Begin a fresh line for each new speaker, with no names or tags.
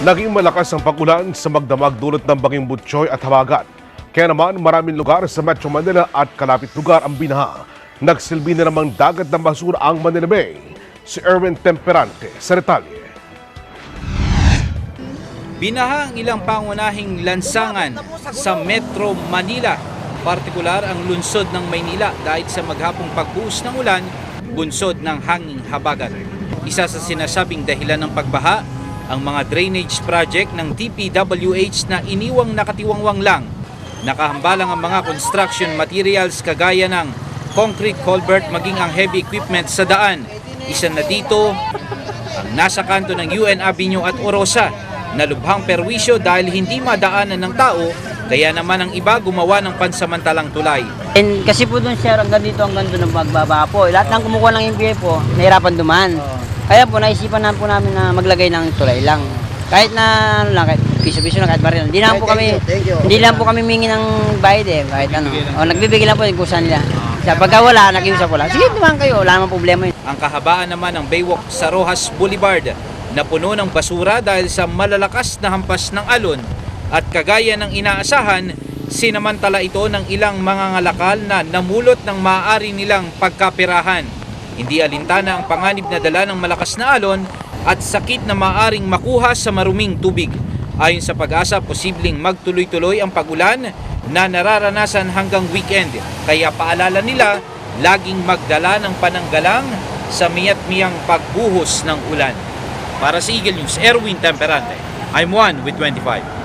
Naging malakas ang pag-ulan sa magdamag dulot ng Baging Butchoy at Habagat. Kaya naman maraming lugar sa Metro Manila at kalapit lugar ang binaha. Nagsilbi na namang dagat ng basura ang Manila Bay. Si Erwin Temperante sa detalye.
Binaha ang ilang pangunahing lansangan sa Metro Manila, partikular ang lungsod ng Maynila dahil sa maghapong pagbuhos ng ulan, bunsod ng hanging habagat. Isa sa sinasabing dahilan ng pagbaha, ang mga drainage project ng DPWH na iniwang nakatiwangwang lang. Nakahambalang ang mga construction materials kagaya ng concrete culvert maging ang heavy equipment sa daan. Isa na dito ang nasa kanto ng UN Avenue at Orosa na lubhang perwisyo dahil hindi madaanan ng tao, kaya naman ang iba gumawa ng pansamantalang tulay.
And kasi po doon sir, hanggang doon ng magbaba po. Lahat ng kumukuha ng MBA po, nahirapan duman. Kaya po, naisipan na po namin na maglagay ng tulay lang. Kahit na, ano lang, kahit piso-piso lang, kahit baril. Hindi lang po kami mingi ng bayad eh, kahit ano. O, nagbibigay lang po yung kusa nila. Kaya pagka wala, nakiusap ko lang, sige naman kayo, wala namang problema yun.
Ang kahabaan naman ng Baywalk sa Rojas Boulevard na puno ng basura dahil sa malalakas na hampas ng alon at kagaya ng inaasahan, sinamantala ito ng ilang mga ngalakal na namulot ng maaari nilang pagkapirahan. Hindi alintana ang panganib na dala ng malakas na alon at sakit na maaaring makuha sa maruming tubig. Ayon sa Pag-asa, posibleng magtuloy-tuloy ang pagulan na nararanasan hanggang weekend. Kaya paalala nila, laging magdala ng pananggalang sa miyat-miyang pagbuhos ng ulan. Para sa Eagle News, Erwin Temperante. I'm one with 25.